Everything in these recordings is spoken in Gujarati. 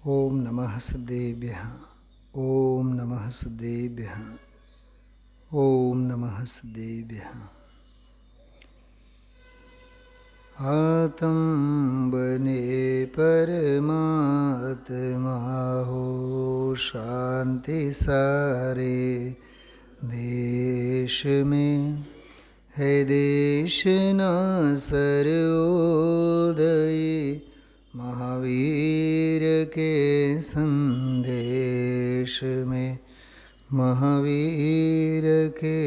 ઓમ નમઃ સદેભ્યઃ. ઓમ નમઃ સદેભ્યઃ. ઓમ નમઃ સદેભ્યઃ. આતંબને પરમાત્મા હો શાંતિ સારે દેશ में है देशना सर्वोदय महावीर के संदेश में महावीर के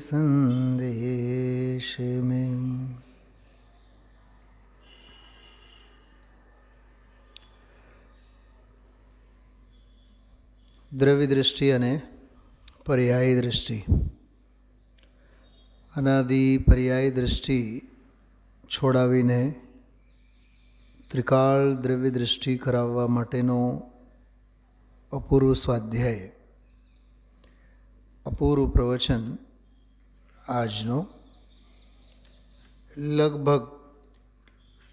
संदेश में. દ્રવ્ય દૃષ્ટિ અને પર્યાયી દૃષ્ટિ. અનાદિ પર્યાયી દૃષ્ટિ છોડાવીને ત્રિકાળ દ્રવ્ય દૃષ્ટિ કરાવવા માટેનો અપૂર્વ સ્વાધ્યાય, અપૂર્વ પ્રવચન આજનો.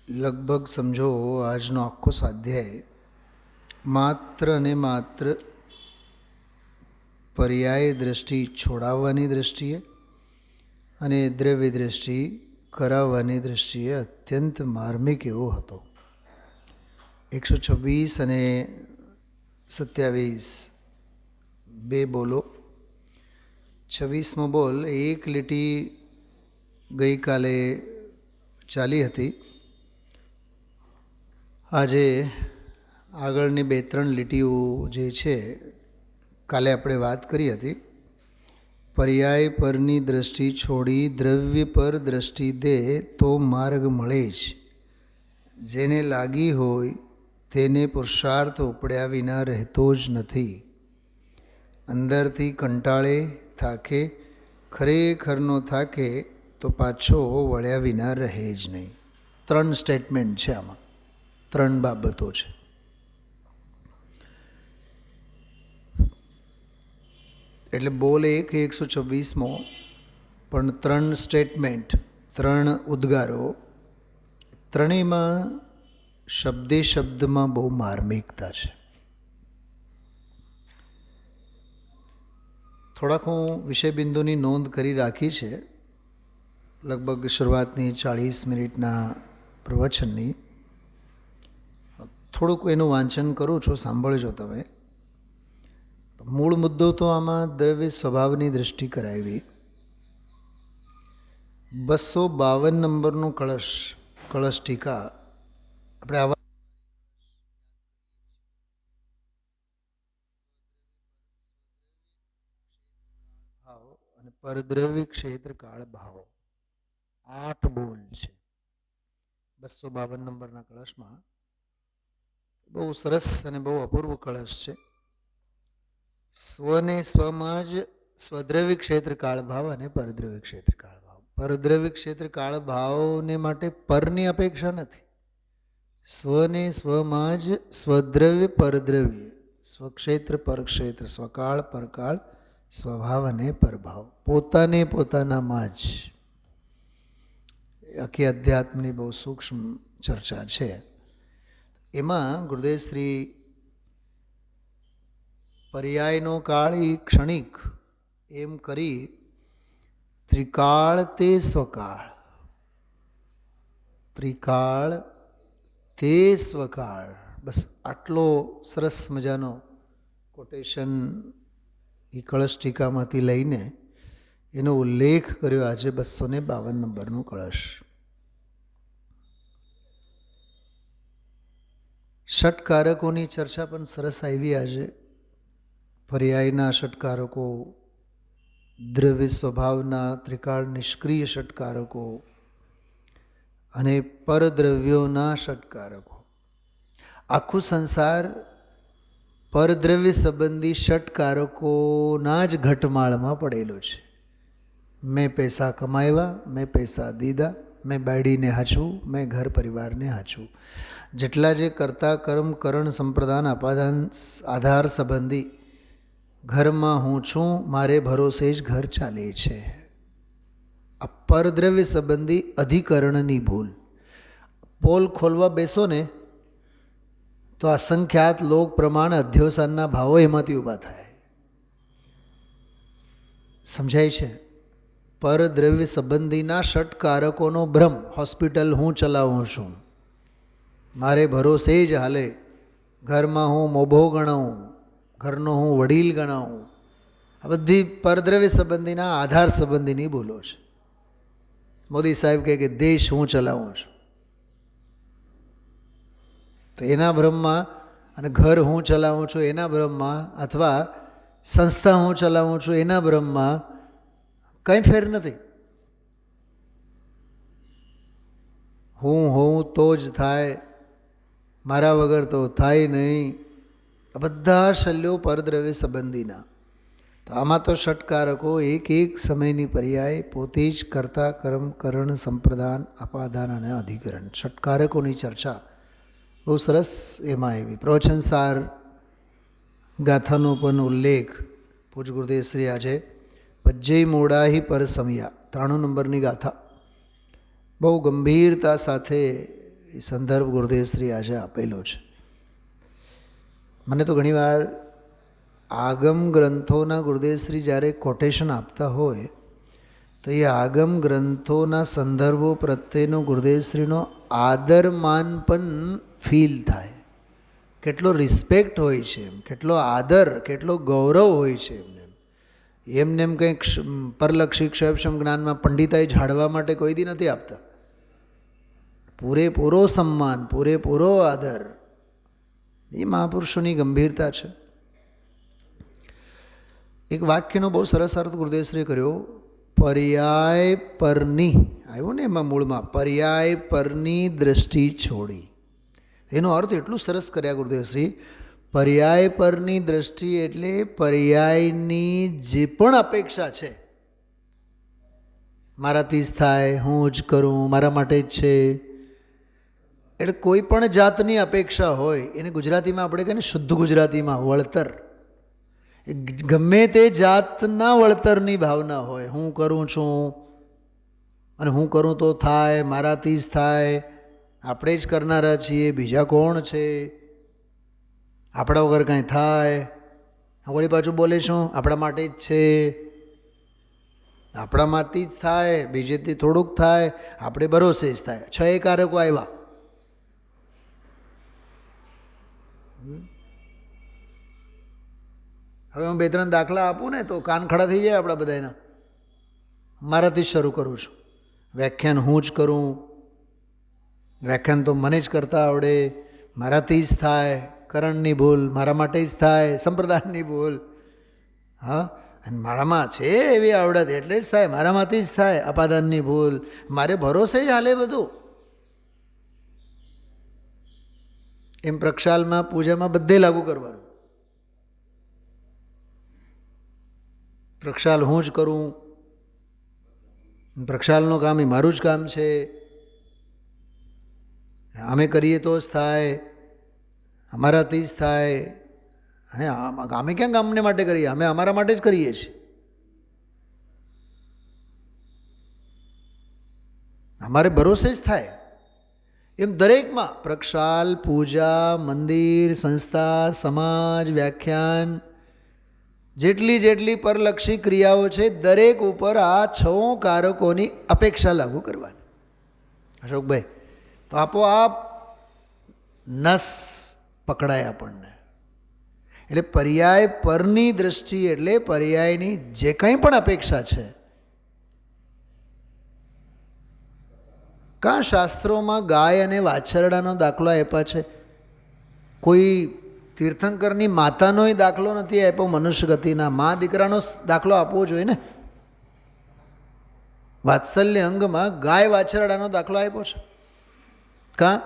લગભગ સમજો આજનો આખો સ્વાધ્યાય માત્ર અને માત્ર પર્યાય દૃષ્ટિ છોડાવવાની દૃષ્ટિએ અને દ્રવ્ય દૃષ્ટિ કરાવવાની દૃષ્ટિએ અત્યંત માર્મિક એવો હતો. 126 અને 27 બે બોલો. 26મો બોલ એક લીટી ગઈકાલે ચાલી હતી. આજે આગળની 2-3 લીટીઓ જે છે કાલે આપણે વાત કરી હતી. પર્યાય પરની દૃષ્ટિ છોડી દ્રવ્ય પર દૃષ્ટિ દે તો માર્ગ મળે જ. જેને લાગી હોય તેને પુરુષાર્થ ઉપડ્યા વિના રહેતો જ નથી. અંદરથી કંટાળે થાકે, ખરેખરનો થાકે તો પાછો વળ્યા વિના રહે જ નહીં. 3 સ્ટેટમેન્ટ છે આમાં, 3 બાબતો છે. એટલે બોલ 126મો પણ 3 સ્ટેટમેન્ટ, 3 ઉદ્ગારો. ત્રણેયમાં શબ્દે શબ્દમાં બહુ માર્મિકતા છે. થોડાક હું વિષયબિંદુની નોંધ કરી રાખી છે લગભગ શરૂઆતની 40 મિનિટના પ્રવચનની. થોડુંક એનું વાંચન કરું છું, સાંભળજો તમે. મૂળ મુદ્દો તો આમાં દ્રવ્ય સ્વભાવની દૃષ્ટિ કરાવી. 252 નંબરનું કળશ ટીકા આપણે આવા ભાવ અને પરદ્રવ્ય ક્ષેત્ર કાળ ભાવ 8 બોલ છે 252 નંબરના કળશમાં. બહુ સરસ અને બહુ અપૂર્વ કળશ છે. સ્વને સ્વમાં જ સ્વદ્રવ્ય ક્ષેત્ર કાળ ભાવ અને પરદ્રવ્ય ક્ષેત્ર કાળ ભાવ. પરદ્રવ્ય ક્ષેત્ર કાળ ભાવને માટે પરની અપેક્ષા નથી. સ્વને સ્વમાં જ સ્વદ્રવ્ય પરદ્રવ્ય, સ્વક્ષેત્ર પરક્ષેત્ર, સ્વકાળ પરકાળ, સ્વભાવ અને પરભાવ, પોતાને પોતાનામાં જ. આખી અધ્યાત્મની બહુ સૂક્ષ્મ ચર્ચા છે. એમાં ગુરુદેવ શ્રી પર્યાયનો કાળ એ ક્ષણિક એમ કરી ત્રિકાળ તે સ્વકાળ, ત્રિકાળ તે સ્વકાળ, બસ આટલો સરસ મજાનો કોટેશન એ કળશ ટીકામાંથી લઈને એનો ઉલ્લેખ કર્યો આજે 252 નંબરનો કળશ. ષટકારકોની ચર્ચા પણ સરસ આવી આજે. પર્યાયના ષટકારકો, દ્રવ્ય સ્વભાવના ત્રિકાળ નિષ્ક્રિય ષટકારકો અને પરદ્રવ્યોના ષટકારકો. આખું સંસાર પરદ્રવ્ય સંબંધી ષટકારકોના જ ઘટમાળમાં પડેલો છે. મેં પૈસા કમાવ્યા, મેં પૈસા દીધા, મેં બાળીને હાચવું, મેં ઘર પરિવારને હાચવું. જેટલા જે કરતા કર્મ કરણ સંપ્રદાન અપાદાન આધાર સંબંધી ઘરમાં હું છું, મારે ભરોસે જ ઘર ચાલે છે. આ પરદ્રવ્ય સંબંધી અધિકરણની ભૂલ. પોલ ખોલવા બેસો ને તો અસંખ્યાત લોક પ્રમાણ અધ્યોસાનના ભાવો એમાંથી ઊભા થાય. સમજાય છે? પરદ્રવ્ય સંબંધીના ષટકારકોનો ભ્રમ. હોસ્પિટલ હું ચલાવું છું, મારે ભરોસે જ હાલે, ઘરમાં હું મોભો ગણાવું, ઘરનો હું વડીલ ગણાવું, આ બધી પરદ્રવ્ય સંબંધીના આધાર સંબંધીની બોલો છે. મોદી સાહેબ કહે કે દેશ હું ચલાવું છું, તો એના ભ્રમમાં, અને ઘર હું ચલાવું છું એના ભ્રમમાં, અથવા સંસ્થા હું ચલાવું છું એના ભ્રમમાં કંઈ ફેર નથી. હું તો જ થાય, મારા વગર તો થાય નહીં. આ બધા શલ્યો પરદ્રવ્ય સંબંધીના. તો આમાં તો ષટકારકો એક એક સમયની પર્યાય પોતે જ કર્તા, કર્મ, કરણ, સંપ્રદાન, અપાદાન અને અધિકરણ, ષટકારકોની ચર્ચા બહુ સરસ એમાં આવી. પ્રવચનસાર ગાથાનો પણ ઉલ્લેખ પૂજ ગુરુદેવશ્રી આજે પજ્જય મોડાહી પર સમયા 93 નંબરની ગાથા બહુ ગંભીરતા સાથે એ સંદર્ભ ગુરુદેવશ્રી આજે આપેલો છે. મને તો ઘણીવાર આગમ ગ્રંથોના ગુરુદેવશ્રી જ્યારે કોટેશન આપતા હોય તો એ આગમ ગ્રંથોના સંદર્ભો પ્રત્યેનો ગુરુદેવશ્રીનો આદરમાન પણ ફીલ થાય. કેટલો રિસ્પેક્ટ હોય છે, કેટલો આદર, કેટલો ગૌરવ હોય છે. એમને એમ કંઈક પરલક્ષી ક્ષયક્ષમ જ્ઞાનમાં પંડિતાઈ ઝાડવા માટે કોઈ દી નથી આપતા. પૂરેપૂરો સન્માન, પૂરેપૂરો આદર. એ મહાપુરુષોની ગંભીરતા છે. એક વાક્યનો બહુ સરસ અર્થ ગુરુદેવશ્રીએ કર્યો. પર્યાય પરની, આવ્યું ને એમાં મૂળમાં, પર્યાય પરની દ્રષ્ટિ છોડી. એનો અર્થ એટલું સરસ કર્યા ગુરુદેવશ્રી. પર્યાય પરની દ્રષ્ટિ એટલે પર્યાયની જે પણ અપેક્ષા છે, મારાથી જ થાય, હું જ કરું, મારા માટે જ છે, એટલે કોઈ પણ જાતની અપેક્ષા હોય એને ગુજરાતીમાં આપણે કહીએ ને, શુદ્ધ ગુજરાતીમાં વળતર. ગમે તે જાતના વળતરની ભાવના હોય. હું કરું છું અને હું કરું તો થાય, મારાથી જ થાય, આપણે જ કરનારા છીએ, બીજા કોણ છે, આપણા વગર કાંઈ થાય, વળી પાછું બોલે શું આપણા માટે જ છે, આપણામાંથી જ થાય, બીજેથી થોડુંક થાય, આપણે ભરોસે જ થાય. 6 કારકો આવ્યા. હવે હું 2-3 દાખલા આપું ને તો કાન ખડા થઈ જાય આપણા બધાના. મારાથી જ શરૂ કરું છું. વ્યાખ્યાન હું જ કરું, વ્યાખ્યાન તો મને જ કરતા આવડે, મારાથી જ થાય, કરણની ભૂલ મારા માટે જ થાય, સંપ્રદાયની ભૂલ, હા, અને મારામાં છે એવી આવડત એટલે જ થાય, મારામાંથી જ થાય, અપાદાનની ભૂલ, મારે ભરોસે જ હાલે બધું. એમ પ્રક્ષાલમાં, પૂજામાં બધે લાગુ કરવાનું. પ્રક્ષાલ હું જ કરું, પ્રક્ષાલનું કામ એ મારું જ કામ છે, અમે કરીએ તો જ થાય, અમારાથી જ થાય. અને અમે ક્યાં ગામને માટે કરીએ, અમે અમારા માટે જ કરીએ છીએ. અમારે ભરોસે જ થાય. એમ દરેકમાં પ્રક્ષાલ, પૂજા, મંદિર, સંસ્થા, સમાજ, વ્યાખ્યાન, જેટલી પરલક્ષી ક્રિયાઓ છે દરેક ઉપર આ 6 કારકોની અપેક્ષા લાગુ કરવાની. અશોકભાઈ, તો આપોઆપ નસ પકડાય આપણને. એટલે પર્યાય પરની દ્રષ્ટિ એટલે પર્યાયની જે કંઈ પણ અપેક્ષા છે. કાં શાસ્ત્રોમાં ગાય અને વાછરડાનો દાખલો આપ્યા છે, કોઈ તીર્થંકરની માતાનોય દાખલો નથી આપ્યો. મનુષ્ય ગતિના મા દીકરાનો દાખલો આપવો જોઈએ ને. વાત્સલ્ય અંગમાં ગાય વાછરડાનો દાખલો આપ્યો છે. કાં?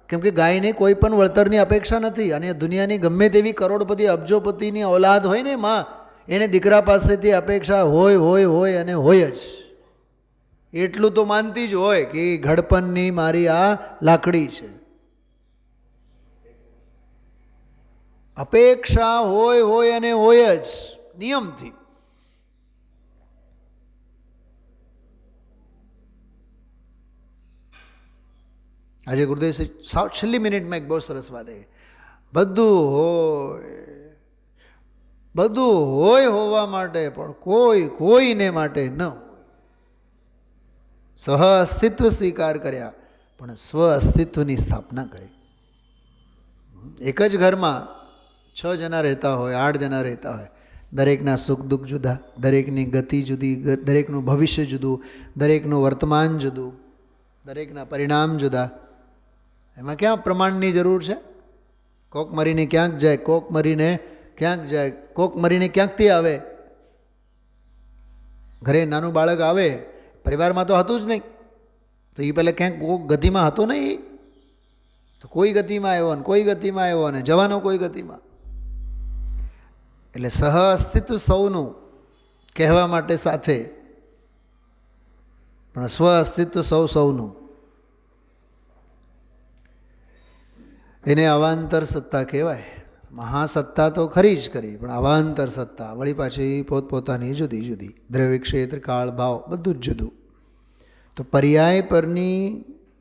કેમ કે ગાયને કોઈ પણ વળતરની અપેક્ષા નથી. અને દુનિયાની ગમે તેવી કરોડપતિ અબજોપતિની ઔલાદ હોય ને માં, એને દીકરા પાસેથી અપેક્ષા હોય અને હોય જ. એટલું તો માનતી જ હોય કે ઘડપણની મારી આ લાકડી છે. અપેક્ષા હોય અને હોય જ નિયમથી. આજે ગુરુદેવ સાવ છેલ્લી મિનિટમાં એક બહુ સરસ વાત આવી. બધું હોય હોવા માટે પણ કોઈને માટે ન હોય. સહ અસ્તિત્વ સ્વીકાર કર્યા પણ સ્વ અસ્તિત્વની સ્થાપના કરી. એક જ ઘરમાં 6 જણા રહેતા હોય, 8 જણા રહેતા હોય, દરેકના સુખ દુઃખ જુદા, દરેકની ગતિ જુદી, દરેકનું ભવિષ્ય જુદું, દરેકનું વર્તમાન જુદું, દરેકના પરિણામ જુદા. એમાં ક્યાં પ્રમાણની જરૂર છે? કોક મરીને ક્યાંક જાય, કોક મરીને ક્યાંક જાય, કોક મરીને ક્યાંકથી આવે. ઘરે નાનું બાળક આવે, પરિવારમાં તો હતું જ નહીં, તો એ પહેલાં ક્યાંક કોક ગતિમાં હતો નહીં, તો કોઈ ગતિમાં આવ્યો ને કોઈ ગતિમાં આવ્યો ને જવાનો કોઈ ગતિમાં. એટલે સહ અસ્તિત્વ સૌનું કહેવા માટે સાથે, પણ સ્વ અસ્તિત્વ સૌનું. એને અવાંતર સત્તા કહેવાય. મહાસત્તા તો ખરી જ કરી, પણ અવાંતર સત્તા વળી પાછી પોતપોતાની જુદી જુદી, દ્રવ્ય ક્ષેત્ર કાળ ભાવ બધું જ જુદું. તો પર્યાય પરની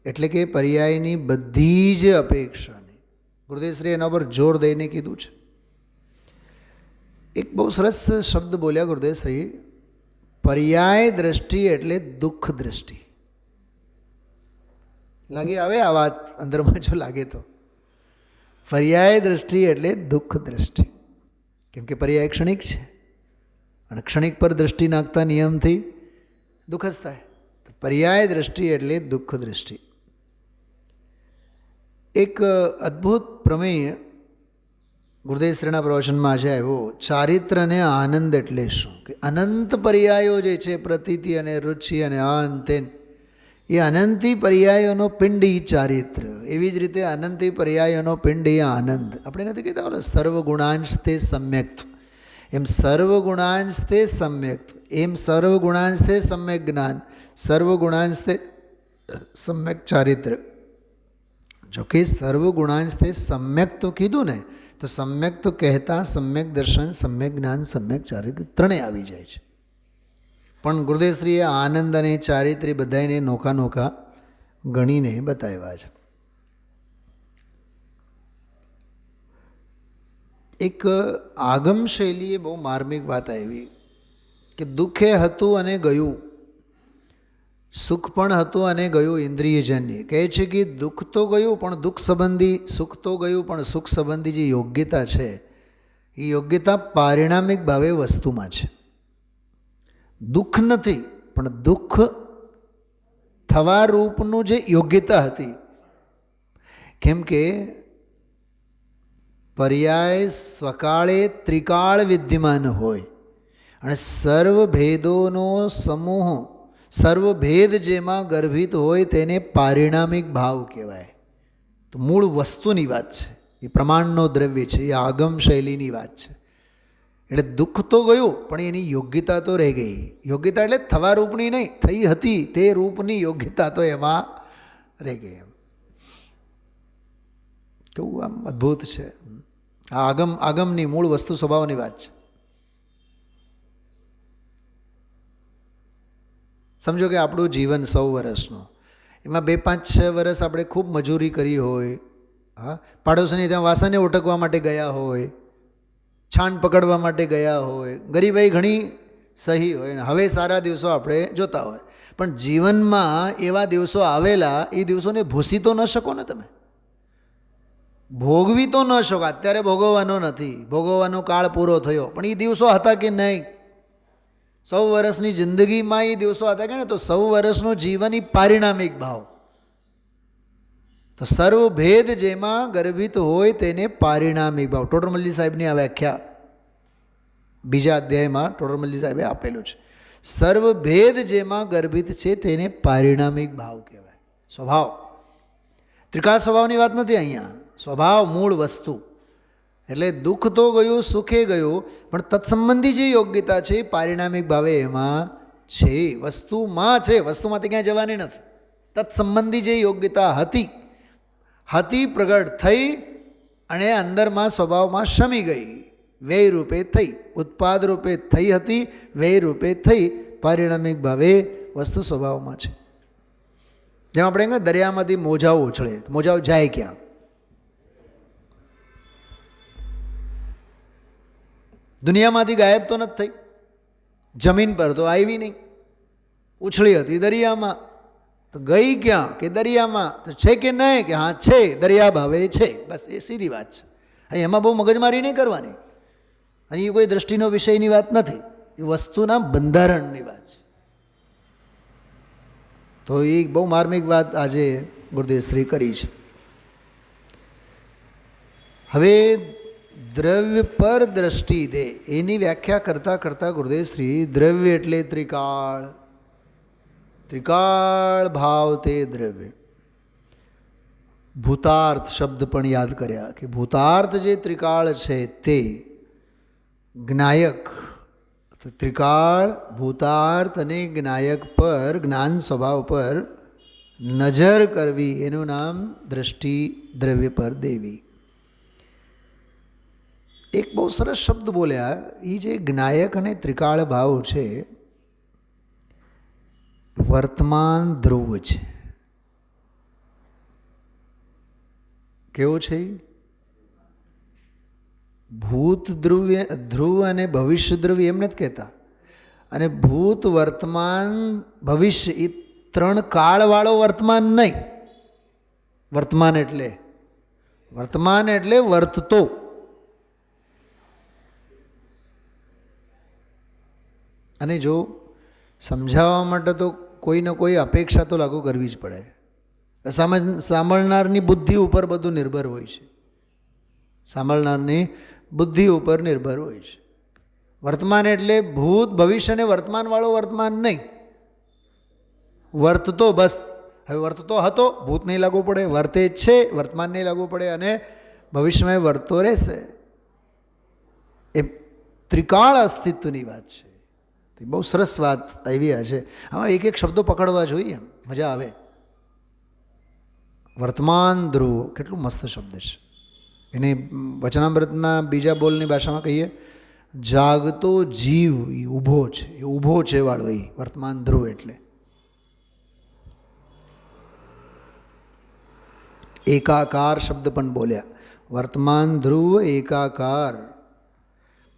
એટલે કે પર્યાયની બધી જ અપેક્ષાની ગુરુદેવશ્રી એના પર જોર દઈને કીધું છે. એક બહુ સરસ શબ્દ બોલ્યા ગુરુદેવશ્રી, પર્યાય દ્રષ્ટિ એટલે દુઃખ દ્રષ્ટિ. લાગે આવે આ વાત અંદરમાં? જો લાગે તો પર્યાય દ્રષ્ટિ એટલે દુઃખ દ્રષ્ટિ. કેમ કે પર્યાય ક્ષણિક છે અને ક્ષણિક પર દ્રષ્ટિ નાખતા નિયમથી દુઃખ જ થાય. પર્યાય દ્રષ્ટિ એટલે દુઃખ દ્રષ્ટિ. એક અદ્ભુત પ્રમેય ગુરુદેવશ્રીના પ્રવચનમાં છે આવ્યો, ચારિત્ર અને આનંદ એટલે શું? કે અનંત પર્યાયો જે છે, પ્રતીતિ અને રુચિ અને અંતે, એ અનંતી પર્યાયોનો પિંડ એ ચારિત્ર. એવી જ રીતે અનંતી પર્યાયોનો પિંડ એ આનંદ. આપણે નથી કહેતા બોલો સર્વગુણાંશ તે સમ્યક્ત, એમ સર્વગુણાંશ તે સમ્યક્ત, એમ સર્વગુણાંશ તે સમ્યક જ્ઞાન, સર્વગુણાંશ તે સમ્યક ચારિત્ર. જોકે સર્વગુણાંશ તે સમ્યક તો કીધું ને, તો સમ્યક તો કહેતા સમ્યક દર્શન, સમ્યક જ્ઞાન, સમ્યક ચારિત્ર ત્રણેય આવી જાય છે. પણ ગુરુદેવશ્રીએ આનંદ અને ચારિત્ર્ય બધાને નોખા નોખા ગણીને બતાવ્યા છે. એક આગમ શૈલીએ બહુ માર્મિક વાત આવી કે દુઃખે હતું અને ગયું, સુખ પણ હતું અને ગયું ઇન્દ્રિયજન્ય. કહે છે કે દુઃખ તો ગયું પણ દુઃખ સંબંધી, સુખ તો ગયું પણ સુખ સંબંધી જે યોગ્યતા છે એ યોગ્યતા પારિણામિક ભાવે વસ્તુમાં છે. દુઃખ નથી પણ દુઃખ થવા રૂપનું જે યોગ્યતા હતી. કેમ કે પર્યાય સ્વકાળે ત્રિકાળ વિદ્યમાન હોય અને સર્વભેદોનો સમૂહ, સર્વભેદ જેમાં ગર્ભિત હોય તેને પારિણામિક ભાવ કહેવાય. તો મૂળ વસ્તુની વાત છે, એ પ્રમાણનો દ્રવ્ય છે, એ આગમ શૈલીની વાત છે. એટલે દુઃખ તો ગયું પણ એની યોગ્યતા તો રહી ગઈ. યોગ્યતા એટલે થવા રૂપની નહીં, થઈ હતી તે રૂપની યોગ્યતા તો એમાં રહી ગઈ. કેવું આમ અદ્ભુત છે. આ આગમની મૂળ વસ્તુ સ્વભાવની વાત છે. સમજો કે આપણું જીવન 100 વર્ષનું, એમાં 2, 5, 6 વર્ષ આપણે ખૂબ મજૂરી કરી હોય, હા, પાડોશીને ત્યાં વાસણે ઉટકવા માટે ગયા હોય, છાણ પકડવા માટે ગયા હોય, ગરીબાઈ ઘણી સહી હોય ને હવે સારા દિવસો આપણે જોતા હોય. પણ જીવનમાં એવા દિવસો આવેલા, એ દિવસોને ભૂસી તો ન શકો ને તમે, ભોગવી તો ન શકો. અત્યારે ભોગવવાનો નથી, ભોગવવાનો કાળ પૂરો થયો, પણ એ દિવસો હતા કે નહીં? 100 વર્ષની જિંદગીમાં એ દિવસો હતા કે ને? તો 100 વર્ષનું જીવન એ પારિણામિક ભાવ. તો સર્વભેદ જેમાં ગર્ભિત હોય તેને પારિણામિક ભાવ. ટોડરમલ્લી સાહેબની આ વ્યાખ્યા બીજા અધ્યાયમાં ટોડરમલ્લી સાહેબે આપેલું છે. સર્વભેદ જેમાં ગર્ભિત છે તેને પારિણામિક ભાવ કહેવાય. સ્વભાવ, ત્રિકાળ સ્વભાવની વાત નથી અહીંયા, સ્વભાવ મૂળ વસ્તુ. એટલે દુઃખ તો ગયું, સુખે ગયું, પણ તત્સંબંધી જે યોગ્યતા છે પારિણામિક ભાવે એમાં છે, વસ્તુમાં છે, વસ્તુમાંથી ક્યાંય જવાની નથી. તત્સંબંધી જે યોગ્યતા હતી પ્રગટ થઈ અને અંદરમાં સ્વભાવમાં શમી ગઈ, વ્યય રૂપે થઈ, ઉત્પાદ રૂપે થઈ હતી, વ્યય રૂપે થઈ, પારિણામિક ભાવે વસ્તુ સ્વભાવમાં છે. જેમ આપણે દરિયામાંથી મોજાઓ ઉછળે, મોજાઓ જાય ક્યાં? દુનિયામાંથી ગાયબ તો નથી થઈ, જમીન પર તો આવી નહીં, ઉછળી હતી દરિયામાં, તો ગઈ ક્યાં કે દરિયામાં, તો છે કે નહીં કે હા છે, દરિયા ભાવે છે, બસ એ સીધી વાત છે. અહીં એમાં બહુ મગજમારી નહીં કરવાની. અહીં કોઈ દ્રષ્ટિનો વિષયની વાત નથી, એ વસ્તુના બંધારણની વાત છે. તો એ બહુ માર્મિક વાત આજે ગુરુદેવશ્રી કરી છે. હવે દ્રવ્ય પર દ્રષ્ટિ દે એની વ્યાખ્યા કરતાં કરતાં ગુરુદેવશ્રી દ્રવ્ય એટલે ત્રિકાળ, ત્રિકાળ ભાવ તે દ્રવ્ય. ભૂતાર્થ શબ્દ પણ યાદ કર્યા કે ભૂતાર્થ જે ત્રિકાળ છે તે જ્ઞાયક, ત્રિકાળ ભૂતાર્થ અને જ્ઞાયક પર, જ્ઞાન સ્વભાવ પર નજર કરવી એનું નામ દ્રષ્ટિ દ્રવ્ય પર દેવી. એક બહુ સરસ શબ્દ બોલ્યા, એ જે જ્ઞાયક અને ત્રિકાળ ભાવ છે વર્તમાન ધ્રુવ છે. કેવો છે? ભૂત ધ્રુવ અને ભવિષ્ય ધ્રુવ એમ નથી કહેતા. અને ભૂત વર્તમાન ભવિષ્ય એ ત્રણ કાળવાળો વર્તમાન નહીં. વર્તમાન એટલે વર્તતો. અને જો સમજાવવા માટે તો કોઈને કોઈ અપેક્ષા તો લાગુ કરવી જ પડે. સાંભળનારની બુદ્ધિ ઉપર બધું નિર્ભર હોય છે, સાંભળનારની બુદ્ધિ ઉપર નિર્ભર હોય છે. વર્તમાન એટલે ભૂત ભવિષ્ય અને વર્તમાનવાળો વર્તમાન નહીં, વર્તતો બસ. હવે વર્તતો હતો, ભૂત નહીં લાગુ પડે, વર્તે જ છે, વર્તમાન નહીં લાગુ પડે, અને ભવિષ્યમાં વર્તતો રહેશે. એ ત્રિકાળ અસ્તિત્વની વાત છે. બહુ સરસ વાત આવી છે. આમાં એક એક શબ્દો પકડવા જોઈએ, મજા આવે. વર્તમાન ધ્રુવ કેટલું મસ્ત શબ્દ છે. એને વચનામૃતના બીજા બોલની ભાષામાં કહીએ, જાગતો જીવ એ ઊભો છે, એ ઊભો છે વાળો એ વર્તમાન ધ્રુવ. એટલે એકાકાર શબ્દ પણ બોલ્યા, વર્તમાન ધ્રુવ એકાકાર.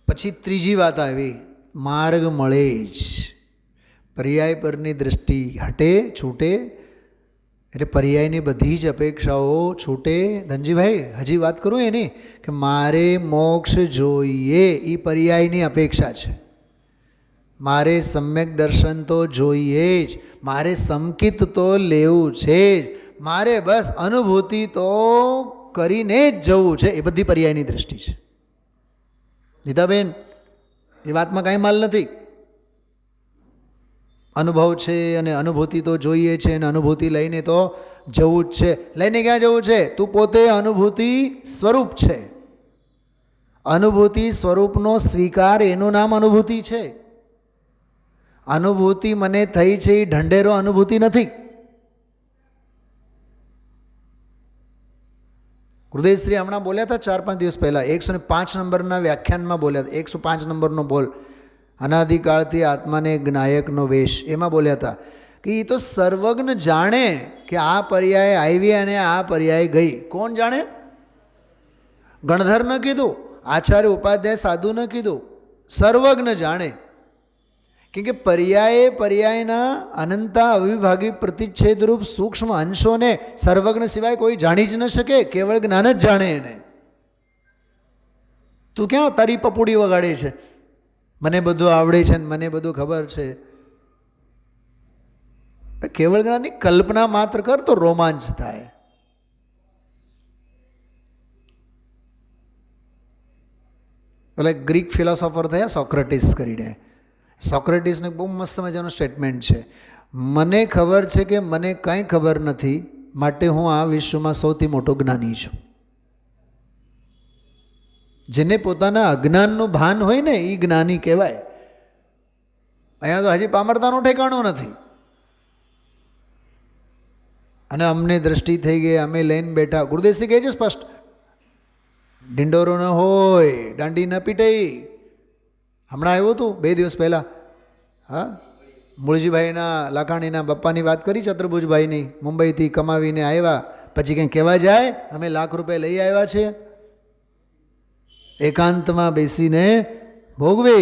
પછી ત્રીજી વાત આવી, માર્ગ મળે જ. પર્યાય પરની દૃષ્ટિ હટે, છૂટે, એટલે પર્યાયની બધી જ અપેક્ષાઓ છૂટે. ધનજીભાઈ હજી વાત કરું એની કે મારે મોક્ષ જોઈએ, એ પર્યાયની અપેક્ષા છે. મારે સમ્યક દર્શન તો જોઈએ જ, મારે સમકિત તો લેવું છે જ, મારે બસ અનુભૂતિ તો કરીને જ જવું છે. એ બધી પર્યાયની દૃષ્ટિ છે. નીતાબેન, એ વાતમાં કાંઈ માલ નથી. અનુભવ છે અને અનુભૂતિ તો જોઈએ છે, અને અનુભૂતિ લઈને તો જવું જ છે. લઈને ક્યાં જવું છે? તું પોતે અનુભૂતિ સ્વરૂપ છે. અનુભૂતિ સ્વરૂપનો સ્વીકાર એનું નામ અનુભૂતિ છે. અનુભૂતિ મને થઈ છે એ ઢંઢેરો અનુભૂતિ નથી. ગુરુદેવશ્રી હમણાં બોલ્યા હતા 4-5 દિવસ પહેલાં, 105 નંબરના વ્યાખ્યાનમાં બોલ્યા હતા. 105 નંબરનો બોલ, અનાદિકાળથી આત્માને જ્ઞાયકનો વેશ, એમાં બોલ્યા હતા કે એ તો સર્વજ્ઞ જાણે કે આ પર્યાય આવી અને આ પર્યાય ગઈ. કોણ જાણે? ગણધર ન કીધું, આચાર્ય ઉપાધ્યાય સાધુ ન કીધું, સર્વજ્ઞ જાણે. કેમ કે પર્યાયના અનંતા અવિભાગી પ્રતિચ્છેદરૂપ સૂક્ષ્મ અંશોને સર્વજ્ઞ સિવાય કોઈ જાણી જ ન શકે. કેવળ જ્ઞાન જ જાણે એને. તું ક્યાં તારી પપુડી વગાડે છે, મને બધું આવડે છે ને મને બધું ખબર છે. કેવળ જ્ઞાનની કલ્પના માત્ર કર તો રોમાંચ થાય. એટલે ગ્રીક ફિલોસોફર થયા સોક્રેટિસ કરીને. સોક્રેટિસનું બહુ મસ્ત મજાનું સ્ટેટમેન્ટ છે, મને ખબર છે કે મને કાંઈ ખબર નથી, માટે હું આ વિશ્વમાં સૌથી મોટો જ્ઞાની છું. જેને પોતાના અજ્ઞાનનું ભાન હોય ને એ જ્ઞાની કહેવાય. અહીંયા તો હજી પામરતાનો ઠેકાણો નથી. અને અમને દ્રષ્ટિ થઈ ગઈ, અમે લઈને બેઠા. ગુરુદેવશ્રી કહે છે સ્પષ્ટ, ઢિંડોરો ન હોય, દાંડી ન પીટાઈ. હમણાં આવ્યું હતું 2 દિવસ પહેલાં, હા, મૂળજીભાઈના લાખાણીના બપ્પાની વાત કરી, ચતુર્ભુજભાઈની, મુંબઈથી કમાવીને આવ્યા, પછી કંઈ કહેવા જાય અમે ₹1,00,000 લઈ આવ્યા છીએ. એકાંતમાં બેસીને ભોગવે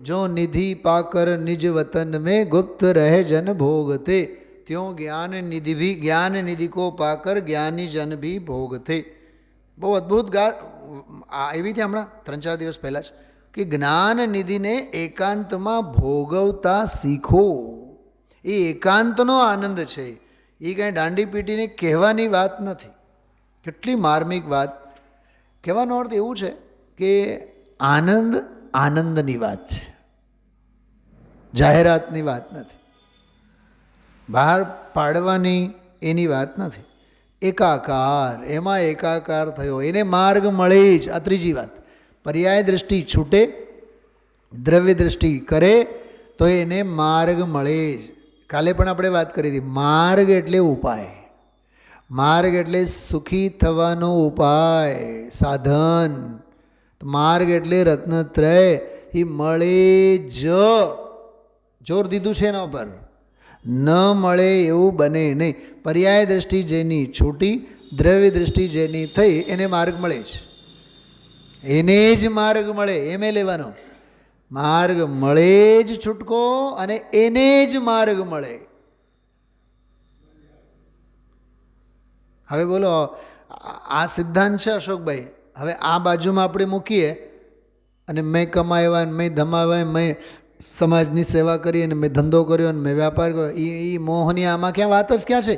જો નિધિ પાકર નિજ વતન में गुप्त रहे जन भोगते त्यों ज्ञान निधि भी ज्ञान निधि को पाकर ज्ञानी जन भी भोगते. બહુ અદ્ભુત એવી રીતે હમણાં 3-4 દિવસ પહેલાં જ કે જ્ઞાન નિધિને એકાંતમાં ભોગવતા શીખો. એ એકાંતનો આનંદ છે, એ કાંઈ દાંડી પીટીને કહેવાની વાત નથી. કેટલી માર્મિક વાત. કહેવાનો અર્થ એવું છે કે આનંદ આનંદની વાત છે, જાહેરાતની વાત નથી, બહાર પાડવાની એની વાત નથી. એકાકાર, એમાં એકાકાર થયો એને માર્ગ મળે જ. આ ત્રીજી વાત. પર્યાય દૃષ્ટિ છૂટે, દ્રવ્ય દૃષ્ટિ કરે તો એને માર્ગ મળે જ. કાલે પણ આપણે વાત કરી હતી, માર્ગ એટલે ઉપાય. માર્ગ એટલે સુખી થવાનો ઉપાય, સાધન. માર્ગ એટલે રત્નત્રય. એ મળે જ. જોર દીધું છે એના ઉપર. ન મળે એવું બને નહીં. પર્યાય દૃષ્ટિ જેની છૂટી, દ્રવ્ય દૃષ્ટિ જેની થઈ, એને માર્ગ મળે જ. એને જ માર્ગ મળે એમ લેવાનો. માર્ગ મળે જ છૂટકો અને એને જ માર્ગ મળે. હવે બોલો, આ સિદ્ધાંત છે અશોકભાઈ. હવે આ બાજુમાં આપણે મૂકીએ અને મેં કમાવ્યા, મેં ધમાવ્યા, મેં સમાજની સેવા કરી, અને મેં ધંધો કર્યો, અને મેં વ્યાપાર કર્યો, એ મોહની આમાં ક્યાં વાત જ ક્યાં છે?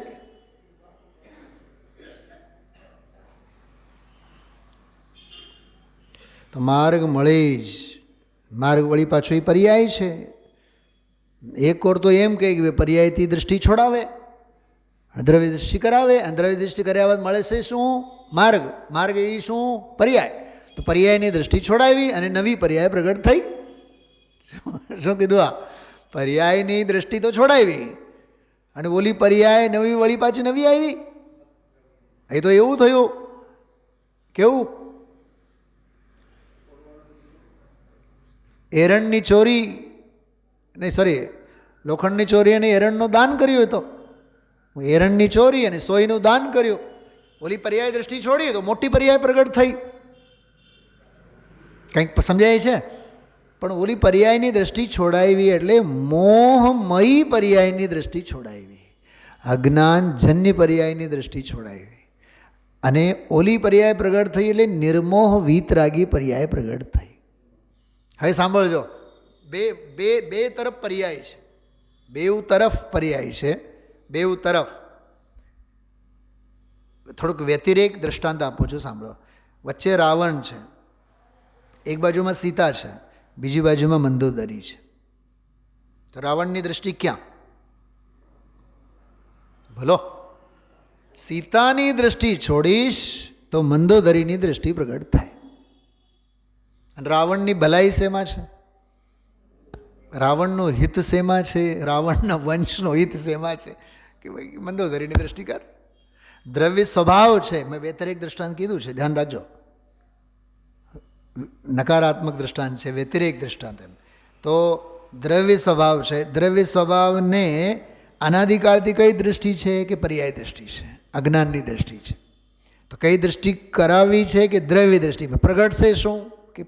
તો માર્ગ મળે જ. માર્ગ વળી પાછો એ પર્યાય છે. એક ઓર તો એમ કહે કે પર્યાયથી દૃષ્ટિ છોડાવે, દ્રવ્ય દૃષ્ટિ કરાવે, અને દ્રવ્ય દૃષ્ટિ કર્યા બાદ મળે છે શું? માર્ગ. માર્ગ એ શું? પર્યાય. તો પર્યાયની દૃષ્ટિ છોડાવી અને નવી પર્યાય પ્રગટ થઈ. શું કીધું? આ પર્યાયની દૃષ્ટિ તો છોડાવી અને ઓલી પર્યાય નવી વળી પાછી નવી આવી. એ તો એવું થયું. કેવું? એરણની ચોરી નહીં, સોરી, લોખંડની ચોરી અને એરણનું દાન કર્યું. તો એરણની ચોરી અને સોયનું દાન કર્યું. ઓલી પર્યાય દૃષ્ટિ છોડી તો મોટી પર્યાય પ્રગટ થઈ. કંઈક સમજાય છે? પણ ઓલી પર્યાયની દૃષ્ટિ છોડાવી એટલે મોહમયી પર્યાયની દૃષ્ટિ છોડાવી, અજ્ઞાનજન્ય પર્યાયની દૃષ્ટિ છોડાવી. અને ઓલી પર્યાય પ્રગટ થઈ એટલે નિર્મોહ વીતરાગી પર્યાય પ્રગટ થઈ. હવે સાંભળજો, બે તરફ પર્યાય છે. બેઉ તરફ પર્યાય છે. બેઉ તરફ. થોડુંક વ્યતિરેક દૃષ્ટાંત આપું છું, સાંભળો. વચ્ચે રાવણ છે, એક બાજુમાં સીતા છે, બીજી બાજુમાં મંદોદરી છે. તો રાવણની દૃષ્ટિ ક્યાં? ભલો, સીતાની દૃષ્ટિ છોડીશ તો મંદોદરીની દૃષ્ટિ પ્રગટ થાય. અને રાવણની ભલાઈ શેમાં છે? રાવણનું હિત શેમાં છે? રાવણના વંશનો હિત શેમાં છે? કે ભાઈ મંદોદરીની દૃષ્ટિ કર. દ્રવ્ય સ્વભાવ છે. મેં વ્યતિરેક દૃષ્ટાંત કીધું છે, ધ્યાન રાખજો. નકારાત્મક દૃષ્ટાંત છે, વ્યતિરેક દૃષ્ટાંત. એમ તો દ્રવ્ય સ્વભાવ છે. દ્રવ્ય સ્વભાવને અનાદિકાળથી કઈ દૃષ્ટિ છે? કે પર્યાય દૃષ્ટિ છે, અજ્ઞાનની દૃષ્ટિ છે. તો કઈ દૃષ્ટિ કરાવી છે? કે દ્રવ્ય દૃષ્ટિ. પ્રગટશે શું? કે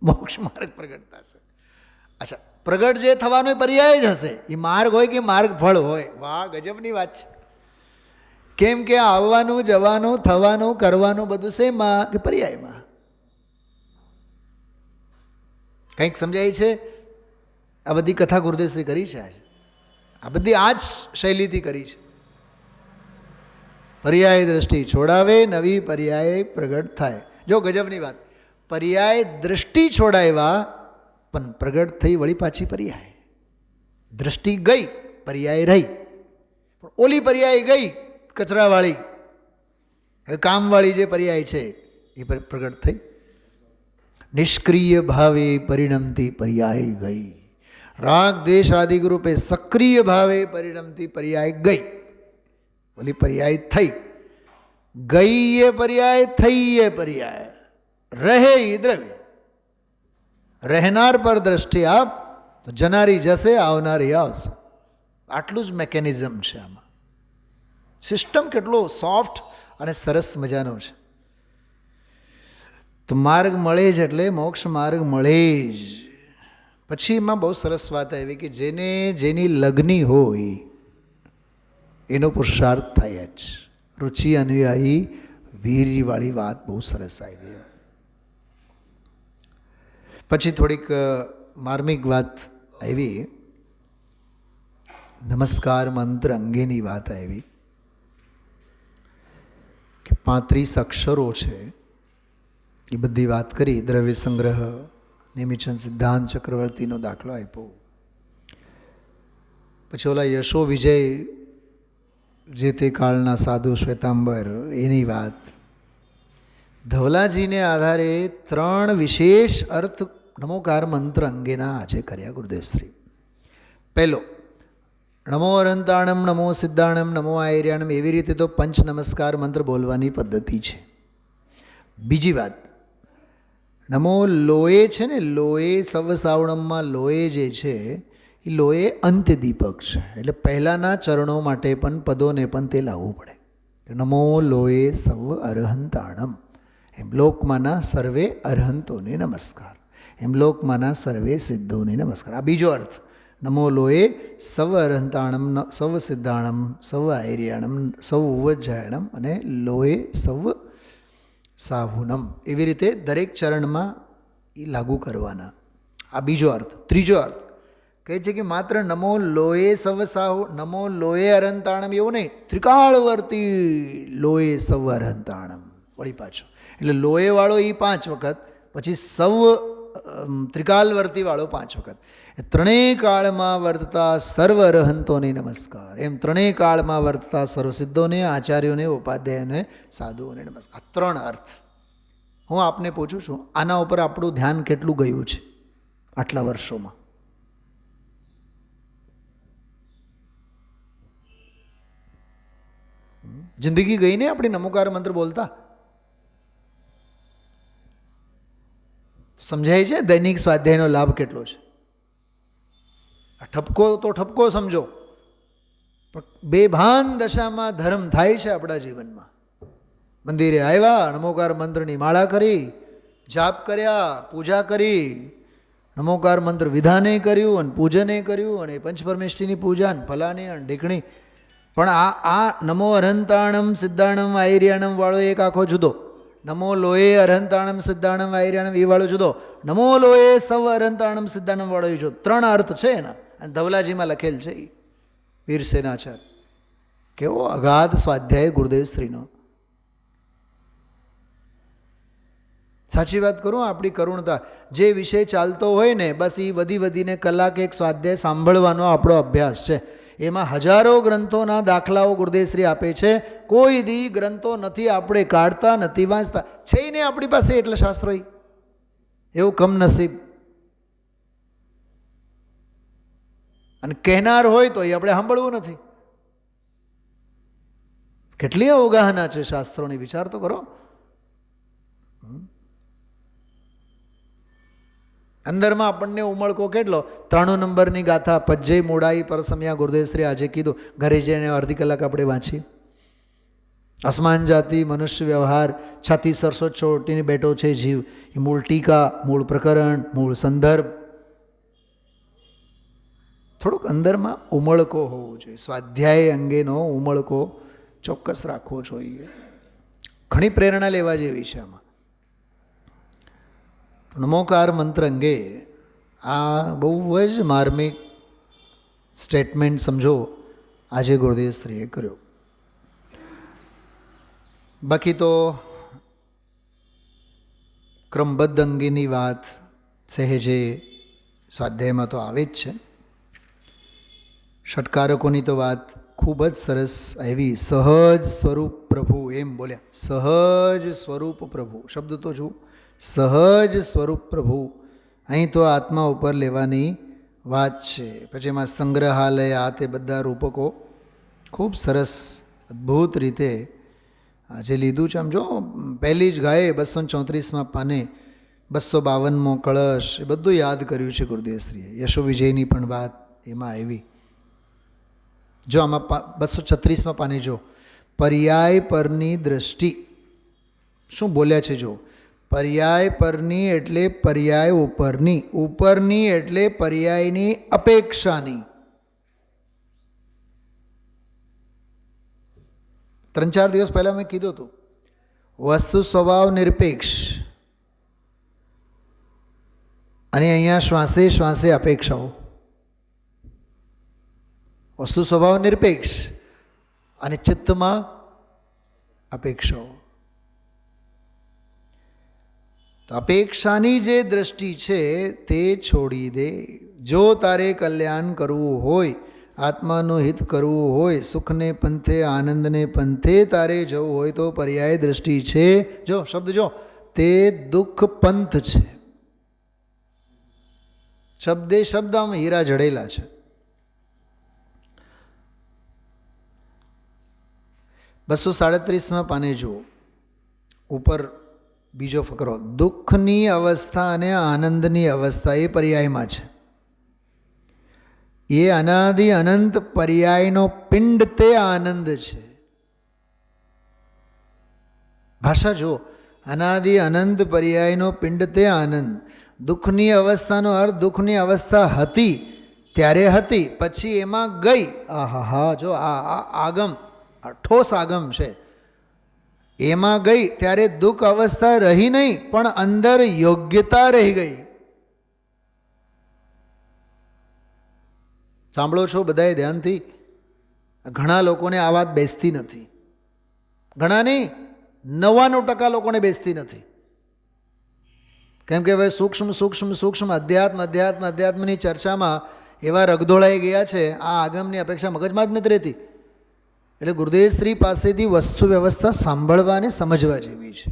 મોક્ષ માર્ગ પ્રગટ થશે. અચ્છા, પ્રગટ જે થવાનો એ પર્યાય જ હશે. એ માર્ગ હોય કે માર્ગ ફળ હોય. વાહ, ગજબની વાત છે. કેમ કે આવવાનું, જવાનું, થવાનું, કરવાનું બધું શેમાં? કે પર્યાયમાં. કંઈક સમજાય છે? આ બધી કથા ગુરુદેવશ્રી કરી છે આજે. આ બધી આ જ શૈલીથી કરી છે. પર્યાય દ્રષ્ટિ છોડાવે, નવી પર્યાય પ્રગટ થાય. જો ગજબની વાત, પર્યાય દ્રષ્ટિ છોડાવ્યા પણ પ્રગટ થઈ વળી પાછી પર્યાય. દ્રષ્ટિ ગઈ, પર્યાય રહી. પણ ઓલી પર્યાય ગઈ કચરાવાળી, હવે કામવાળી જે પર્યાય છે એ પ્રગટ થઈ. નિષ્ક્રિય ભાવે પરિણમતી પર્યાય ગઈ. રાગ દ્વેષ આદિ રૂપે સક્રિય ભાવે પરિણમતી પર્યાય ગઈ. ઓલી પર્યાય થઈ. ગઈ એ પર્યાય, થઈ એ પર્યાય, રહે એ દ્રવ્ય. રહેનાર પર દ્રષ્ટિ આપ તો જનારી જશે, આવનારી આવશે. આટલું જ મેકેનિઝમ છે આમાં. સિસ્ટમ કેટલો સોફ્ટ અને સરસ મજાનો છે. તો માર્ગ મળે જ એટલે મોક્ષ માર્ગ મળે જ. પછી એમાં બહુ સરસ વાત આવી કે જેને જેની લગ્ની હોય એનો પુરુષાર્થ થાય જ. રુચિ અનુયાયી વીરવાળી વાત બહુ સરસ આવી. પછી થોડીક માર્મિક વાત આવી, નમસ્કાર મંત્ર અંગેની વાત આવી કે 35 અક્ષરો છે એ બધી વાત કરી. દ્રવ્ય સંગ્રહ, નિમિચન સિદ્ધાંત ચક્રવર્તીનો દાખલો આપ્યો. પછી ઓલા યશો વિજય જે તે કાળના સાધુ શ્વેતાંબર એની વાત. ધવલાજીને આધારે 3 વિશેષ અર્થ નમોકાર મંત્ર અંગેના આજે કર્યા ગુરુદેવશ્રી. પહેલો, નમો અરંતાણમ, નમો સિદ્ધાણમ, નમો આયર્યાણમ, એવી રીતે તો પંચ નમસ્કાર મંત્ર બોલવાની પદ્ધતિ છે. બીજી વાત, નમો લોએ છે ને, લોએ સવ સાવણમમાં લોએ જે છે એ લોએ અંત્યદીપક છે. એટલે પહેલાંના ચરણો માટે પણ પદોને પણ તે લાવવું પડે. નમો લોએ સવ અરહંતાણમ, એમ લોકમાંના સર્વે અરહંતોને નમસ્કાર, એમ લોકમાંના સર્વે સિદ્ધોને નમસ્કાર. આ બીજો અર્થ. નમો લોએ સવ અરહંતાણમ, સવ સિદ્ધાણમ, સવ આયર્યાણમ, સવ ઉવજ્જાયણમ અને લોએ સવ સાહુનમ. એવી રીતે દરેક ચરણમાં એ લાગુ કરવાના. આ બીજો અર્થ. ત્રીજો અર્થ કહે છે કે માત્ર નમો લોએ સવ સાહુ, નમો લોએ અરહંતાણમ એવું નહીં, ત્રિકાળવર્તી લોએ સવ અરહંતાણમ. વળી પાછો એટલે લોએ વાળો એ 5 વખત, પછી સવ ત્રિકાલવર્તી વાળો 5 વખત. ત્રણેય કાળમાં વર્તતા સર્વ અરહંતોને નમસ્કાર, એમ ત્રણેય કાળમાં વર્તતા સર્વસિદ્ધોને, આચાર્યોને, ઉપાધ્યાયોને, સાધુઓને નમસ્કાર. આ 3 અર્થ. હું આપને પૂછું છું, આના ઉપર આપણું ધ્યાન કેટલું ગયું છે આટલા વર્ષોમાં? જિંદગી ગઈ ને આપણી નમોકાર મંત્ર બોલતા? સમજાય છે દૈનિક સ્વાધ્યાયનો લાભ કેટલો છે? ઠપકો તો ઠપકો સમજો, પણ બેભાન દશામાં ધર્મ થાય છે આપણા જીવનમાં. મંદિરે આવ્યા, નમોકાર મંત્રની માળા કરી, જાપ કર્યા, પૂજા કરી, નમોકાર મંત્ર વિધાને કર્યું અને પૂજને કર્યું અને પંચપરમેષ્ઠીની પૂજા અને ફલાની અને ઢીકણી. પણ આ નમો અરહંતાણમ સિદ્ધાણમ આયર્યાણમ વાળો એક આખો જુદો. નમો લોએ અરહંતાણમ સિદ્ધાણમ આયર્યાણમ એ વાળો જુદો. નમો લોએ સવ અરહંતાણમ સિદ્ધાણમ વાળો એ જુદો. 3 અર્થ છે એના. અને ધવલાજીમાં લખેલ છે એ વીરસેનાચાર્ય. કેવો અગાધ સ્વાધ્યાય ગુરુદેવશ્રીનો. સાચી વાત કરું, આપણી કરુણતા. જે વિષય ચાલતો હોય ને બસ એ વધીને કલાક એક સ્વાધ્યાય સાંભળવાનો આપણો અભ્યાસ છે. એમાં હજારો ગ્રંથોના દાખલાઓ ગુરુદેવશ્રી આપે છે. કોઈ દી ગ્રંથો નથી આપણે કાઢતા, નથી વાંચતા. છે ને આપણી પાસે એટલે શાસ્ત્રો, એવું કમનસીબ. અને કહેનાર હોય તો એ આપણે સાંભળવું નથી. કેટલી અવગાહના છે શાસ્ત્રોની, વિચાર તો કરો. અંદરમાં આપણને ઉમળકો કેટલો. 3 નંબરની ગાથા પજ્જે મોડાઈ પરસમ્યા ગુરુદેવશ્રી આજે કીધું. ઘરે જઈને અડધી કલાક આપણે વાંચીએ. અસમાન જાતિ મનુષ્ય વ્યવહાર, છાતી સરસો ચોટીને બેઠો છે જીવ. એ મૂળ ટીકા, મૂળ પ્રકરણ, મૂળ સંદર્ભ. થોડુંક અંદરમાં ઉમળકો હોવો જોઈએ. સ્વાધ્યાય અંગેનો ઉમળકો ચોક્કસ રાખવો જોઈએ. ઘણી પ્રેરણા લેવા જેવી છે આમાં. નમોકાર મંત્ર અંગે આ બહુ જ માર્મિક સ્ટેટમેન્ટ સમજો આજે ગુરુદેવશ્રીએ કર્યો. બાકી તો ક્રમબદ્ધ અંગેની વાત સહેજે સ્વાધ્યાયમાં તો આવે જ છે. ષટકારકોની તો વાત ખૂબ જ સરસ આવી. સહજ સ્વરૂપ પ્રભુ એમ બોલ્યા. સહજ સ્વરૂપ પ્રભુ શબ્દ તો જુઓ. સહજ સ્વરૂપ પ્રભુ. અહીં તો આત્મા ઉપર લેવાની વાત છે. પછી એમાં સંગ્રહાલય આ તે બધા રૂપકો ખૂબ સરસ અદ્ભુત રીતે જે લીધું છે. આમ જો પહેલી જ ગાયે 234માં પાને 252મો કળશ એ બધું યાદ કર્યું છે ગુરુદેવશ્રીએ. યશો વિજયની પણ વાત એમાં આવી. જો આમાં 236માં પાને જો પર્યાય પરની દ્રષ્ટિ શું બોલ્યા છે. જો પર્યાય પરની એટલે પર્યાય ઉપરની, ઉપરની એટલે પર્યાયની અપેક્ષાની. 3-4 દિવસ પહેલાં મેં કીધું હતું, વસ્તુ સ્વભાવ નિરપેક્ષ, અને અહીંયા શ્વાસે શ્વાસે અપેક્ષાઓ. વસ્તુ સ્વભાવ નિરપેક્ષ અને ચિત્તમાં અપેક્ષાઓ. તો અપેક્ષાની જે દ્રષ્ટિ છે તે છોડી દે. જો તારે કલ્યાણ કરવું હોય, આત્માનું હિત કરવું હોય, સુખને પંથે આનંદને પંથે તારે જવું હોય તો પર્યાય દ્રષ્ટિ છે. જો શબ્દ જો, તે દુઃખ પંથ છે. શબ્દે શબ્દ આમ હીરા જડેલા છે. 237માં પાને જુઓ, ઉપર બીજો ફકરો. દુઃખની અવસ્થા અને આનંદની અવસ્થા એ પર્યાયમાં છે. એ અનાદિ અનંત પર્યાયનો પિંડ તે આનંદ છે. ભાષા જો, અનાદિ અનંત પર્યાયનો પિંડ તે આનંદ. દુઃખની અવસ્થાનો અર્થ દુઃખની અવસ્થા હતી ત્યારે હતી, પછી એમાં ગઈ. આહા હા, જો આ આગમ, ઠોસ આગમ છે. એમાં ગઈ ત્યારે દુઃખ અવસ્થા રહી નહીં, પણ અંદર યોગ્યતા રહી ગઈ. સાંભળો છો બધાએ ધ્યાનથી? ઘણા લોકોને આ વાત બેસતી નથી. ઘણા નહીં, 99% લોકોને બેસતી નથી. કેમ કે હવે સૂક્ષ્મ સૂક્ષ્મ સૂક્ષ્મ અધ્યાત્મની ચર્ચામાં એવા રગદોળાઈ ગયા છે, આ આગમની અપેક્ષા મગજમાં જ નથી રહેતી. એટલે ગુરુદેવ શ્રી પાસેથી વસ્તુ વ્યવસ્થા સાંભળવા અને સમજવા જેવી છે.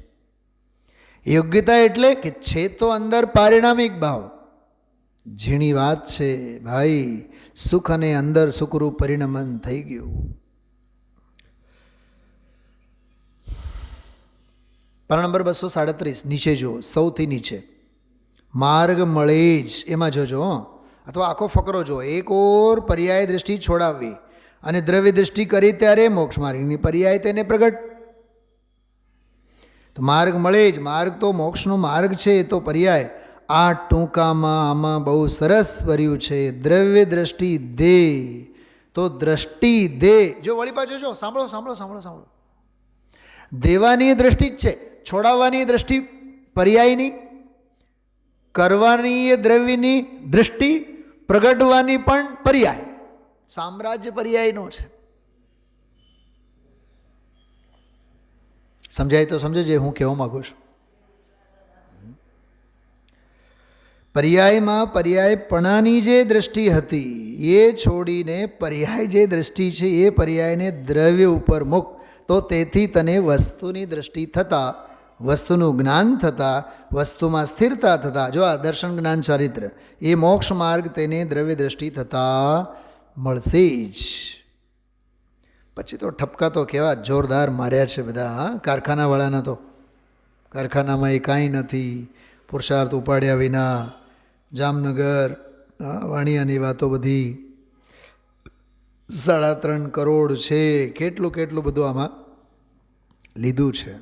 યોગ્યતા એટલે કે છે તો અંદર પારિણામિક ભાવ. ઝીણી વાત છે ભાઈ, સુખ અને અંદર સુખરૂપ પરિણમન થઈ ગયું. પાના નંબર 237 નીચે જુઓ, સૌથી નીચે માર્ગ મળે જ, એમાં જોજો, અથવા આખો ફકરો જો. એક ઓર પર્યાય દૃષ્ટિ છોડાવવી અને દ્રવ્ય દૃષ્ટિ કરી ત્યારે મોક્ષ માર્ગની પર્યાય તેને પ્રગટ. તો માર્ગ મળે જ, માર્ગ તો મોક્ષનો માર્ગ છે, તો પર્યાય આ ટૂંકામાં આમાં બહુ સરસ ભર્યું છે. દ્રવ્ય દૃષ્ટિ દે, તો દ્રષ્ટિ દે. જો વળી પાછો જો, સાંભળો સાંભળો સાંભળો સાંભળો. દેવાની દ્રષ્ટિ જ છે, છોડાવવાની દ્રષ્ટિ પર્યાયની, કરવાની એ દ્રવ્યની દૃષ્ટિ, પ્રગટવાની પણ પર્યાય. સામ્રાજ્ય પર્યાયનો છે. સમજાય તો સમજે હું કહેવા માગું છું. પર્યાયમાં પર્યાયપણાની જે દ્રષ્ટિ હતી એ છોડીને પર્યાય જે દ્રષ્ટિ છે એ પર્યાયને દ્રવ્ય ઉપર મૂક. તો તેથી તને વસ્તુની દ્રષ્ટિ થતાં, વસ્તુનું જ્ઞાન થતાં, વસ્તુમાં સ્થિરતા થતાં, જો આ દર્શન જ્ઞાન ચારિત્ર, એ મોક્ષ માર્ગ તેને દ્રવ્ય દ્રષ્ટિ થતાં મળશે જ. પછી તો ઠપકા તો કેવા જોરદાર માર્યા છે બધા, હા, કારખાનાવાળાના. તો કારખાનામાં એ કાંઈ નથી, પુરુષાર્થ ઉપાડ્યા વિના, જામનગર, વાણિયાની વાતો બધી, 3.5 કરોડ છે, કેટલું કેટલું બધું આમાં લીધું છે.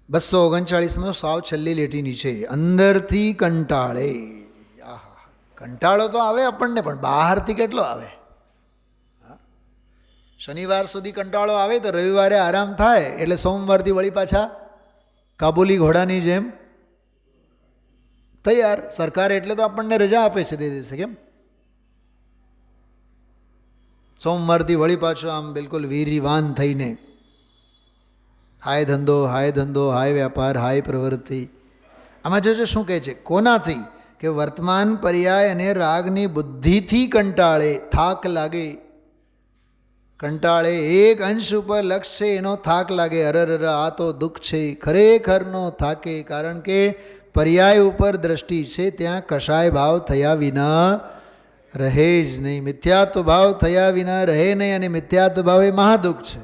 239માં સાવ છેલ્લી લીટી નીચે, અંદરથી કંટાળે. આહા, કંટાળો તો આવે આપણને, પણ બહારથી કેટલો આવે. શનિવાર સુધી કંટાળો આવે તો રવિવારે આરામ થાય, એટલે સોમવારથી વળી પાછા કાબુલી ઘોડાની જેમ તૈયાર. સરકાર એટલે તો આપણને રજા આપે છે તે દિવસે, કેમ? સોમવારથી વળી પાછો આમ બિલકુલ વીરીવાન થઈને, હાય ધંધો, હાય ધંધો, હાય વ્યાપાર, હાય પ્રવૃત્તિ. આમાં જોજો શું કહે છે, કોનાથી? કે વર્તમાન પર્યાય અને રાગની બુદ્ધિથી કંટાળે, થાક લાગે. કંટાળે, એક અંશ ઉપર લક્ષ છે એનો થાક લાગે. અરર, આ તો દુઃખ છે, ખરેખરનો થાકે. કારણ કે પર્યાય ઉપર દ્રષ્ટિ છે, ત્યાં કશાય ભાવ થયા વિના રહે જ નહીં, મિથ્યાત્વ ભાવ થયા વિના રહે નહીં. અને મિથ્યાત્વ ભાવ એ મહાદુઃખ છે.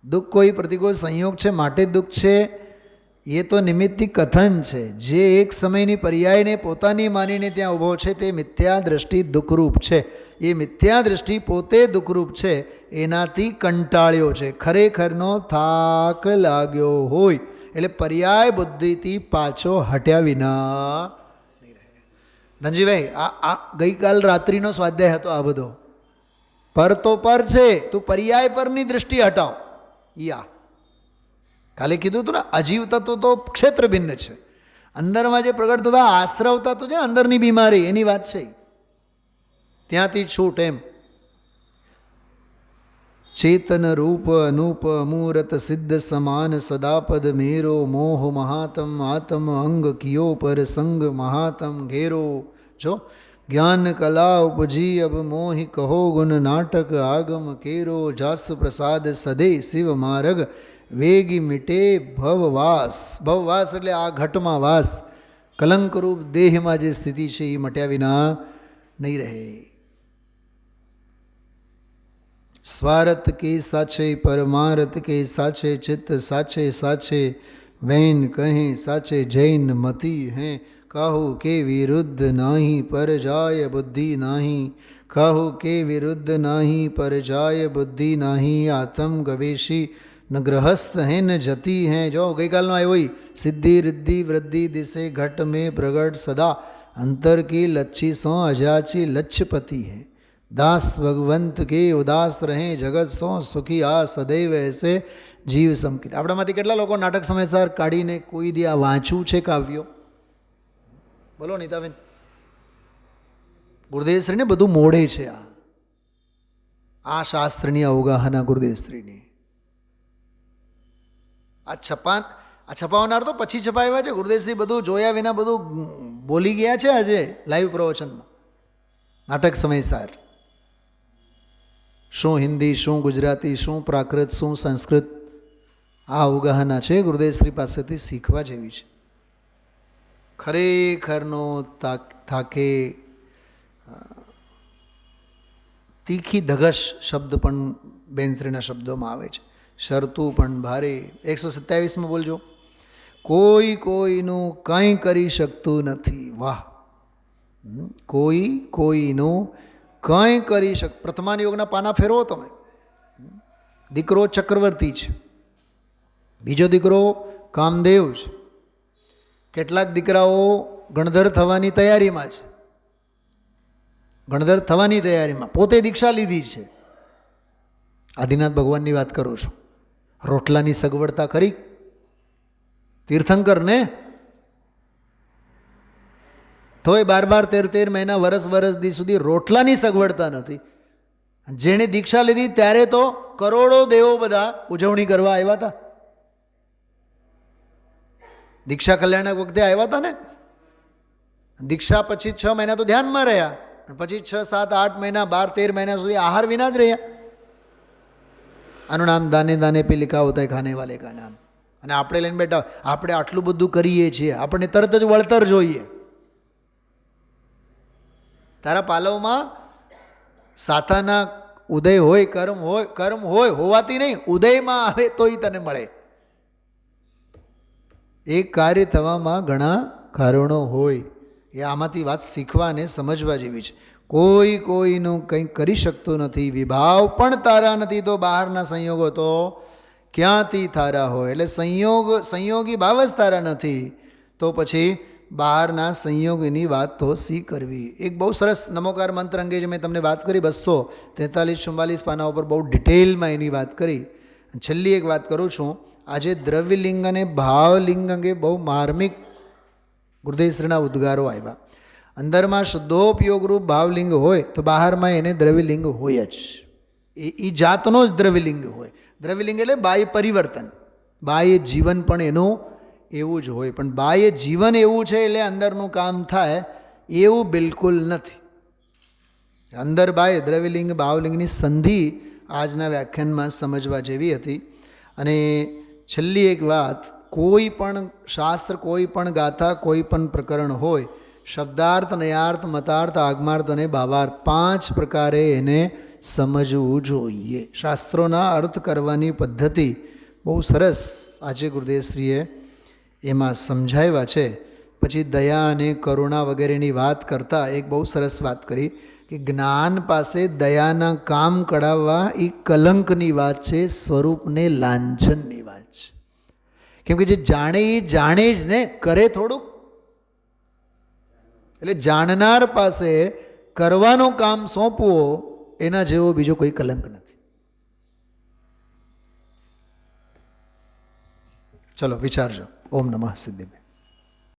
દુઃખ કોઈ પ્રતિકૂળ સંયોગ છે માટે દુઃખ છે, એ તો નિમિત્તિક કથન છે. જે એક સમયની પર્યાયને પોતાની માનીને ત્યાં ઊભો છે તે મિથ્યા દ્રષ્ટિ દુઃખરૂપ છે. એ મિથ્યા દ્રષ્ટિ પોતે દુઃખરૂપ છે, એનાથી કંટાળ્યો છે. ખરેખરનો થાક લાગ્યો હોય એટલે પર્યાય બુદ્ધિથી પાછો હટ્યા વિના નહીં રહે. ધનજીભાઈ, આ ગઈકાલ રાત્રિનો સ્વાધ્યાય હતો. આ બધો પર તો પર છે, તું પર્યાય પરની દૃષ્ટિ હટાવ. યા કાલે કીધું હતું ને, અજીવ તત્વ તો ક્ષેત્ર ભિન્ન છે. અંદરમાં જે પ્રગટ થતા આશ્રવ તત્વ છે, અંદરની બીમારી, એની વાત છે. ત્યાંથી છૂટ એમ. ચેતન રૂપ અનુપ અમૂરત સિદ્ધ સમાન સદાપદ મેરો મોહ મહાતમ આત્મ અંગ કિયો પર સંગ મહાતમ ઘેરો. જો જ્ઞાન કલા ઉપજી અબ મોહિ કહો ગુણ નાટક આગમ કેરો. જાસ પ્રસાદ સદે શિવ માર્ગ વેગી મિટે ભવવાસ. ભવવાસ એટલે આ ઘટમાં વાસ. કલંકરૂપ દેહમાં જે સ્થિતિ છે એ મટ્યા વિના નહીં રહે. સ્વાર્થ કે સાચે પરમાર્થ કે સાચે ચિત્ત સાચે સાચે વૈન કહે સાચે જૈન મતી હૈ. કહું કે વિરુદ્ધ નહીં પર જાય બુદ્ધિ નહીં. કહું કે વિરુદ્ધ નહીં પર જાય બુદ્ધિ નહીં. આત્મ ગવેશી ન ગ્રહસ્થ હૈ ન જતી હૈ. જો ગઈકાલનો આવ્યો સિદ્ધિ રિદ્ધિ વૃદ્ધિ દિશે ઘટ મેં પ્રગટ સદા. અંતર की लच्छी सो अजाची लच्छपति है. दास भगवंत के उदास रहे जगत सो सुखी आ सदैव ऐसे जीव समकिત. આપણામાંથી કેટલા લોકો નાટક સમયસર કાઢીને કોઈ દી આ વાંચ્યું છે કાવ્યો? બોલો નીતાબેન. ગુરુદેવશ્રીને બધું મોડે છે. આ શાસ્ત્રની અવગાહના ગુરુદેવશ્રીની. આ છપાવનાર તો પછી છપાવ્યા છે. ગુરુદેવશ્રી બધું જોયા વિના બધું બોલી ગયા છે આજે લાઈવ પ્રવચનમાં. નાટક સમયસાર શું હિન્દી, શું ગુજરાતી, શું પ્રાકૃત, શું સંસ્કૃત, આ અવગાહના છે ગુરુદેવશ્રી પાસેથી શીખવા જેવી છે. ખરેખરનો થાકે તીખી ધગશ શબ્દ પણ બેનશ્રીના શબ્દોમાં આવે છે. શરતું પણ ભારે. 127માં બોલજો. કોઈ કોઈનું કંઈ કરી શકતું નથી. વાહ. કોઈ કોઈનું કંઈ કરી શક. પ્રથમાન યોગના પાના ફેરવો તમે. દીકરો ચક્રવર્તી છે, બીજો દીકરો કામદેવ છે, કેટલાક દીકરાઓ ગણધર થવાની તૈયારીમાં છે. ગણધર થવાની તૈયારીમાં પોતે દીક્ષા લીધી છે. આદિનાથ ભગવાનની વાત કરું છું. રોટલાની સગવડતા કરી તીર્થંકરને, તોય 12-13 મહિના વર્ષ સુધી રોટલાની સગવડતા નથી. જેણે દીક્ષા લીધી ત્યારે તો કરોડો દેવો બધા ઉજવણી કરવા આવ્યા હતા. દીક્ષા કલ્યાણક વખતે આવ્યા હતા ને. દીક્ષા પછી 6 મહિના તો ધ્યાનમાં રહ્યા, પછી 6, 7, 8 મહિના 12-13 મહિના સુધી આહાર વિના જ રહ્યા. આનું નામ દાને દાને પે લિખા હોતા હૈ ખાને વાલે કા નામ. અને આપણે લઈને બેઠા, આપણે આટલું બધું કરીએ છીએ, આપણને તરત જ વળતર જોઈએ. તારા પાલવમાં સાતાના ઉદય હોય, કર્મ હોય હોવાથી નહીં, ઉદયમાં આવે તોય તને મળે. એક કાર્ય થવામાં ઘણા કારણો હોય. એ આમાંથી વાત શીખવા અને સમજવા જેવી છે. કોઈ કોઈનું કંઈ કરી શકતું નથી. વિભાવ પણ તારા નથી તો બહારના સંયોગો તો ક્યાંથી તારા હોય. એટલે સંયોગી ભાવ જ તારા નથી તો પછી બહારના સંયોગની વાત તો શી કરવી. એક બહુ સરસ નમોકાર મંત્ર અંગે જે મેં તમને વાત કરી 243-44 પાના ઉપર બહુ ડિટેલમાં એની વાત કરી. છેલ્લી એક વાત કરું છું. આજે દ્રવ્યલિંગ અને ભાવલિંગ અંગે બહુ માર્મિક ગુરુદેવશ્રીના ઉદ્ગારો આવ્યા. અંદરમાં શુદ્ધોપયોગરૂપ ભાવલિંગ હોય તો બહારમાં એને દ્રવ્યલિંગ હોય જ. એ જાતનો જ દ્રવ્યલિંગ હોય. દ્રવ્યલિંગ એટલે બાહ્ય પરિવર્તન, બાહ્ય જીવન પણ એનું એવું જ હોય. પણ બાહ્ય જીવન એવું છે એટલે અંદરનું કામ થાય એવું બિલકુલ નથી. અંદર બાહ્ય દ્રવ્યલિંગ ભાવલિંગની સંધિ આજના વ્યાખ્યાનમાં સમજવા જેવી હતી. અને છેલ્લી એક વાત, કોઈ પણ શાસ્ત્ર, કોઈ પણ ગાથા, કોઈ પણ પ્રકરણ હોય, શબ્દાર્થ, નયાર્થ, મતાર્થ, આગમાર્થ અને ભાવાર્થ 5 પ્રકારે એને સમજવું જોઈએ. શાસ્ત્રોના અર્થ કરવાની પદ્ધતિ બહુ સરસ આજે ગુરુદેવશ્રીએ એમાં સમજાવ્યા છે. પછી દયા અને કરુણા વગેરેની વાત કરતાં એક બહુ સરસ વાત કરી કે જ્ઞાન પાસે દયાના કામ કઢાવવા એ કલંકની વાત છે, સ્વરૂપને લાંછનની વાત છે. કેમ કે જે જાણે એ જાણે જ ને, કરે થોડુંક. એટલે જાણનાર પાસે કરવાનું કામ સોંપવો એના જેવો બીજો કોઈ કલંક નથી. ચલો વિચારજો. ઓમ નમઃ સિદ્ધિ.